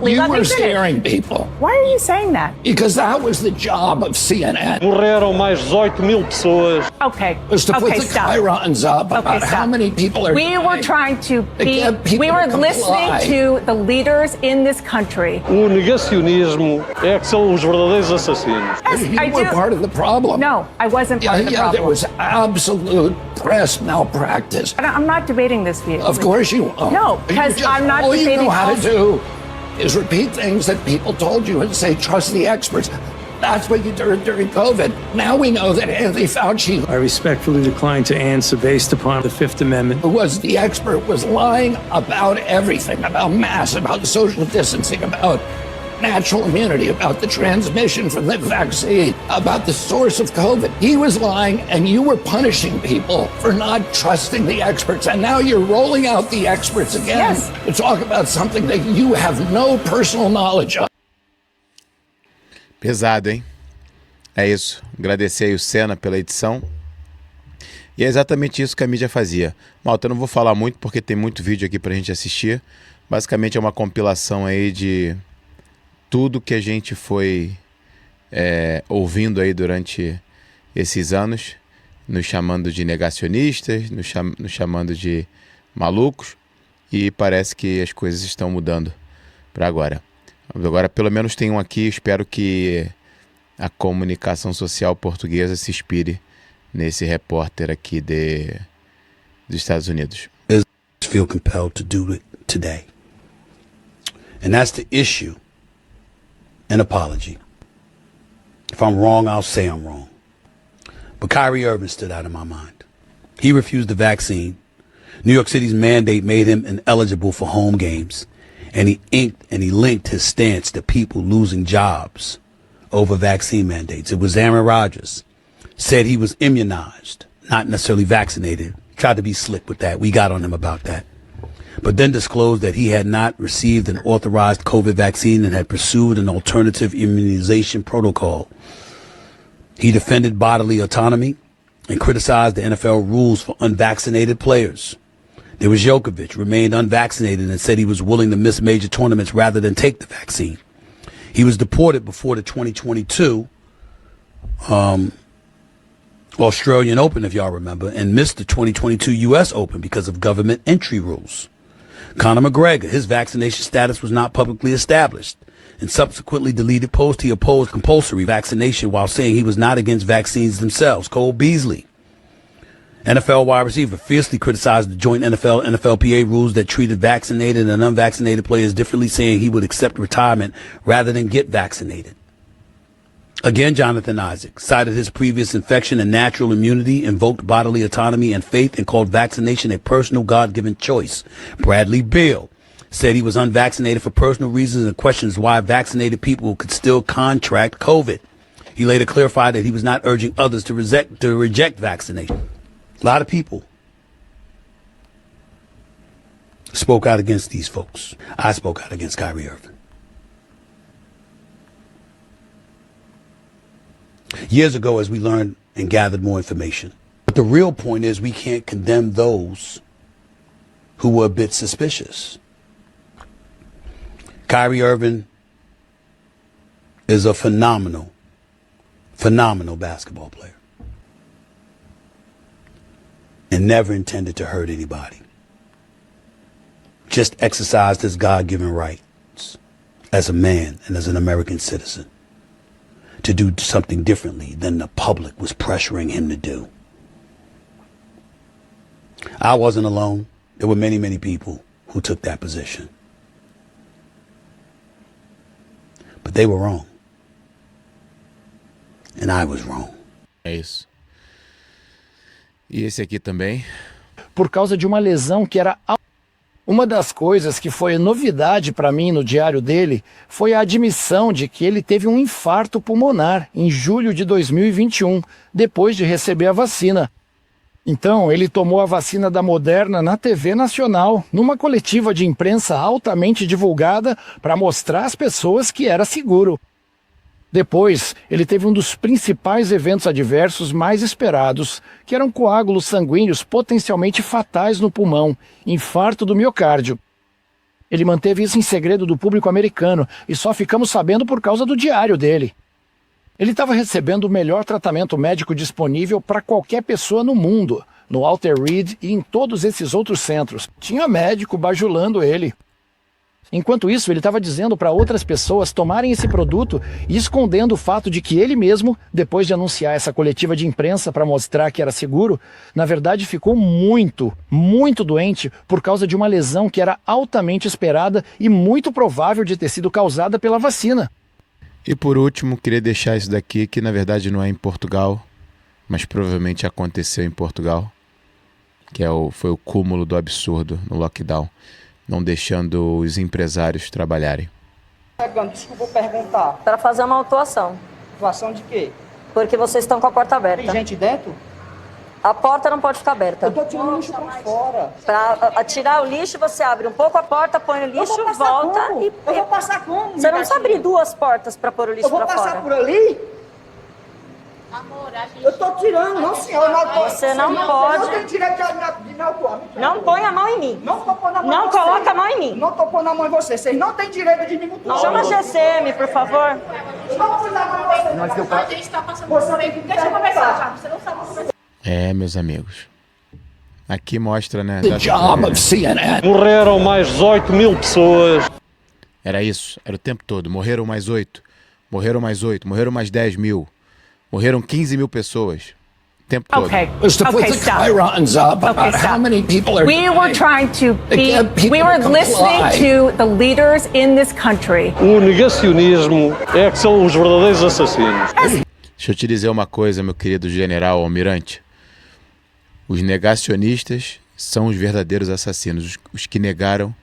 You were scaring people. Why are you saying that? Because that was the job of CNN. Morreram mais 18.000 pessoas. Okay. Was to put the stop. chyrons up about stop. how many people are We dying. were trying to get people we were to comply. listening to the leaders in this country. O negacionismo é que são os verdadeiros assassinos. Yes, You I were do. part of the problem. No, I wasn't part of the There problem. was absolute press malpractice. I'm not debating this view. Of course you won't. No, because I'm not all you debating know how to also- do is repeat things that people told you and say, trust the experts. That's what you did during COVID. Now we know that Anthony Fauci, I respectfully decline to answer based upon the Fifth Amendment. who was the expert, was lying about everything, about masks, about social distancing, about natural immunity, about the transmission from the vaccine, about the source of COVID. He was lying, and you were punishing people for not trusting the experts. And now you're rolling out the experts again Yes. to talk about something that you have no personal knowledge of. Pesado, hein? É isso. Agradecer aí o Senna pela edição. E é exatamente isso que a mídia fazia. Malta, eu não vou falar muito porque tem muito vídeo aqui pra gente assistir. Basicamente é uma compilação aí de tudo que a gente foi ouvindo aí durante esses anos, nos chamando de negacionistas, nos chamando de malucos, e parece que as coisas estão mudando para agora. Agora pelo menos tem um aqui, espero que a comunicação social portuguesa se inspire nesse repórter aqui dos Estados Unidos. Feel compelled to do it today. And that's the issue. An apology. If I'm wrong, I'll say I'm wrong. But Kyrie Irving stood out in my mind. He refused the vaccine. New York City's mandate made him ineligible for home games. And he linked his stance to people losing jobs over vaccine mandates. It was Aaron Rodgers. Said he was immunized, not necessarily vaccinated. Tried to be slick with that. We got on him about that. But then disclosed that he had not received an authorized COVID vaccine and had pursued an alternative immunization protocol. He defended bodily autonomy and criticized the NFL rules for unvaccinated players. There was Djokovic, remained unvaccinated and said he was willing to miss major tournaments rather than take the vaccine. He was deported before the 2022 Australian Open, if y'all remember, and missed the 2022 U.S. Open because of government entry rules. Conor McGregor, his vaccination status was not publicly established, and subsequently deleted posts he opposed compulsory vaccination while saying he was not against vaccines themselves. Cole Beasley, NFL wide receiver, fiercely criticized the joint NFL-NFLPA rules that treated vaccinated and unvaccinated players differently, saying he would accept retirement rather than get vaccinated. Again, Jonathan Isaac cited his previous infection and natural immunity, invoked bodily autonomy and faith, and called vaccination a personal God-given choice. Bradley Beal said he was unvaccinated for personal reasons and questions why vaccinated people could still contract COVID. He later clarified that he was not urging others to reject vaccination. A lot of people spoke out against these folks. I spoke out against Kyrie Irving. Years ago, as we learned and gathered more information. But the real point is we can't condemn those who were a bit suspicious. Kyrie Irving is a phenomenal basketball player. And never intended to hurt anybody. Just exercised his God-given rights as a man and as an American citizen to do something differently than the public was pressuring him to do. I wasn't alone. There were many, many people who took that position. But they were wrong. And I was wrong. É isso. E esse aqui também. Por causa de uma lesão que era... Uma das coisas que foi novidade para mim no diário dele foi a admissão de que ele teve um infarto pulmonar em julho de 2021, depois de receber a vacina. Então, ele tomou a vacina da Moderna na TV Nacional, numa coletiva de imprensa altamente divulgada para mostrar às pessoas que era seguro. Depois, ele teve um dos principais eventos adversos mais esperados, que eram coágulos sanguíneos potencialmente fatais no pulmão, infarto do miocárdio. Ele manteve isso em segredo do público americano e só ficamos sabendo por causa do diário dele. Ele estava recebendo o melhor tratamento médico disponível para qualquer pessoa no mundo, no Walter Reed e em todos esses outros centros. Tinha médico bajulando ele. Enquanto isso, ele estava dizendo para outras pessoas tomarem esse produto e escondendo o fato de que ele mesmo, depois de anunciar essa coletiva de imprensa para mostrar que era seguro, na verdade ficou muito, muito doente por causa de uma lesão que era altamente esperada e muito provável de ter sido causada pela vacina. E por último, queria deixar isso daqui, que na verdade não é em Portugal, mas provavelmente aconteceu em Portugal, que foi o cúmulo do absurdo no lockdown, não deixando os empresários trabalharem. Desculpa perguntar. Para fazer uma autuação. Autuação de quê? Porque vocês estão com a porta aberta. Tem gente dentro? A porta não pode ficar aberta. Eu tô tirando o lixo pra fora. Para tirar o lixo, você abre um pouco a porta, põe o lixo, volta como? e... Eu vou passar como? Você não precisa abrir duas portas para pôr o lixo para fora. Eu vou passar por ali? Eu tô tirando, não senhor. Você não pode. Não tem direito de me autuar. Não põe a mão em mim. Não tô pondo a mão Não em você. coloca a mão em mim. Não tô pondo a mão em você. Vocês não têm direito de me autuar. Chama a GCM, por favor. Eu não pus a mão em você. A gente tá passando Você por tem que Deixa eu conversar, já. Você não sabe conversar. Meus amigos. Aqui mostra, né? The job of CNN. Morreram mais 18 mil pessoas. Era isso, era o tempo todo. Morreram mais 8, morreram mais 8, morreram mais 10 mil, morreram 15 mil pessoas. O tempo todo. Okay. Was to put Okay, the stop. chyrons up Okay, about stop. how many people are We were dying. trying to They get people we were to listening comply. to the leaders in this country. O negacionismo é que são os verdadeiros assassinos. Deixa eu te dizer uma coisa, meu querido general almirante. Os negacionistas são os verdadeiros assassinos, os que negaram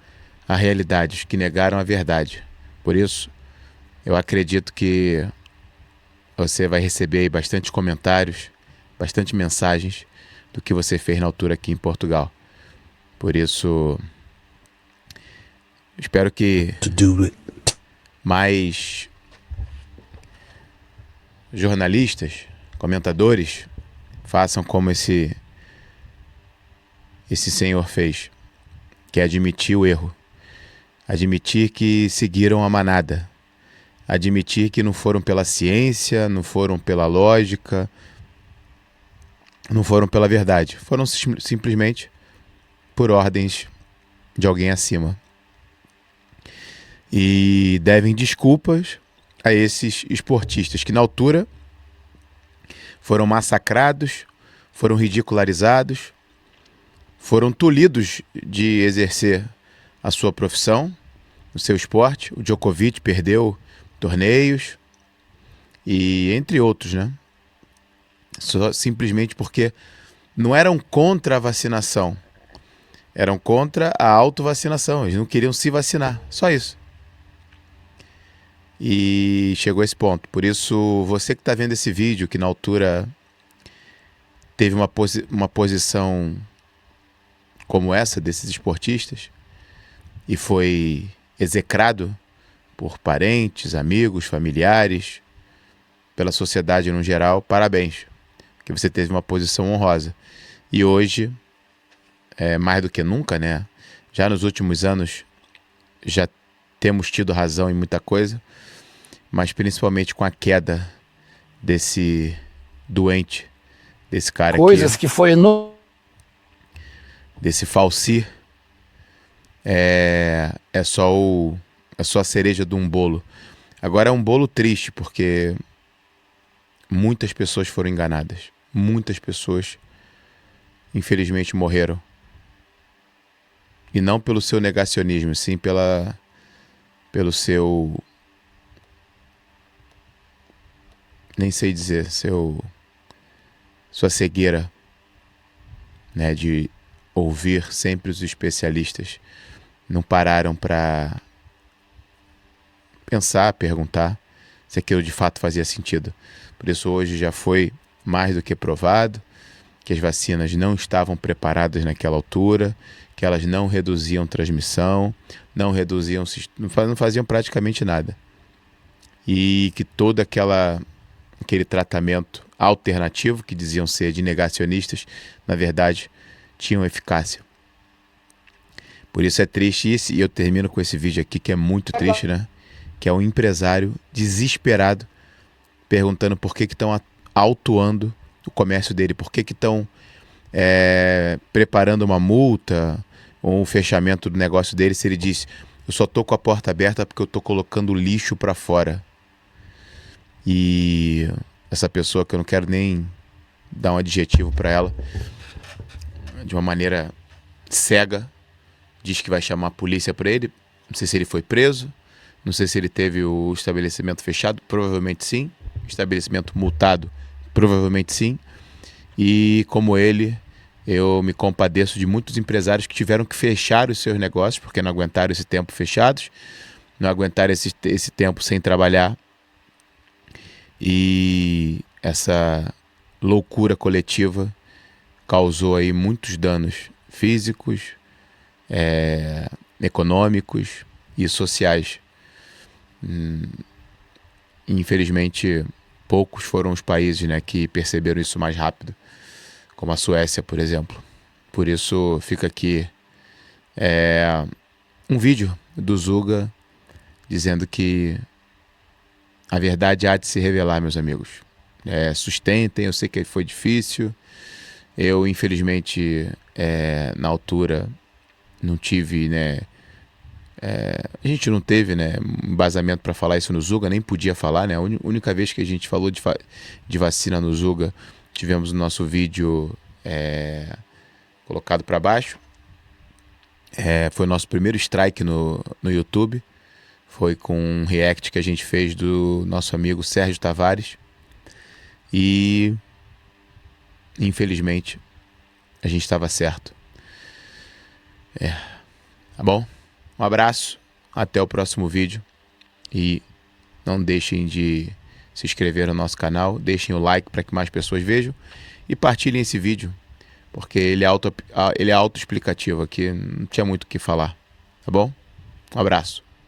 a realidade, os que negaram a verdade. Por isso, eu acredito que você vai receber aí bastante comentários, bastante mensagens do que você fez na altura aqui em Portugal. Por isso, espero que mais jornalistas, comentadores, façam como esse senhor fez, que é admitir o erro, admitir que seguiram a manada, admitir que não foram pela ciência, não foram pela lógica, não foram pela verdade, foram simplesmente por ordens de alguém acima. E devem desculpas a esses esportistas que na altura foram massacrados, foram ridicularizados, foram tolhidos de exercer a sua profissão, o seu esporte. O Djokovic perdeu torneios e entre outros, né? Só simplesmente porque não eram contra a vacinação, eram contra a autovacinação. Eles não queriam se vacinar, só isso. E chegou a esse ponto. Por isso, você que está vendo esse vídeo, que na altura teve uma posição como essa desses esportistas e foi execrado por parentes, amigos, familiares, pela sociedade no geral, parabéns, que você teve uma posição honrosa. E hoje, mais do que nunca, né? Já nos últimos anos já temos tido razão em muita coisa, mas principalmente com a queda desse doente, desse cara Coisas que foi desse Falci, é só a cereja de um bolo. Agora é um bolo triste, porque muitas pessoas foram enganadas. Muitas pessoas, infelizmente, morreram. E não pelo seu negacionismo, sim pelo seu... nem sei dizer, sua cegueira, né, de ouvir sempre os especialistas. Não pararam para pensar, perguntar se aquilo de fato fazia sentido. Por isso hoje já foi mais do que provado que as vacinas não estavam preparadas naquela altura, que elas não reduziam transmissão, não faziam praticamente nada. E que todo aquele tratamento alternativo, que diziam ser de negacionistas, na verdade, tinham eficácia. Por isso é triste, e eu termino com esse vídeo aqui que é muito triste, né? Que é um empresário desesperado perguntando por que estão autuando o comércio dele, por que estão preparando uma multa ou um fechamento do negócio dele, se ele diz: eu só tô com a porta aberta porque eu tô colocando lixo para fora. E essa pessoa, que eu não quero nem dar um adjetivo para ela, de uma maneira cega, diz que vai chamar a polícia para ele. Não sei se ele foi preso, não sei se ele teve o estabelecimento fechado, provavelmente sim. Estabelecimento multado, provavelmente sim. E como ele, eu me compadeço de muitos empresários que tiveram que fechar os seus negócios porque não aguentaram esse tempo fechados, não aguentaram esse tempo sem trabalhar. E essa loucura coletiva causou aí muitos danos físicos, econômicos e sociais. Infelizmente, poucos foram os países, né, que perceberam isso mais rápido, como a Suécia, por exemplo. Por isso fica aqui um vídeo do Zuga dizendo que a verdade há de se revelar, meus amigos. Sustentem, eu sei que foi difícil. Eu, infelizmente, na altura, não tive, né? A gente não teve, né, embasamento para falar isso no Zuga, nem podia falar, né? A única vez que a gente falou de vacina no Zuga, tivemos o nosso vídeo colocado para baixo. Foi o nosso primeiro strike no YouTube. Foi com um react que a gente fez do nosso amigo Sérgio Tavares. E, infelizmente, a gente estava certo. Tá bom? Um abraço, até o próximo vídeo. E não deixem de se inscrever no nosso canal. Deixem o like para que mais pessoas vejam. E partilhem esse vídeo, porque ele é autoexplicativo aqui. Não tinha muito o que falar. Tá bom? Um abraço.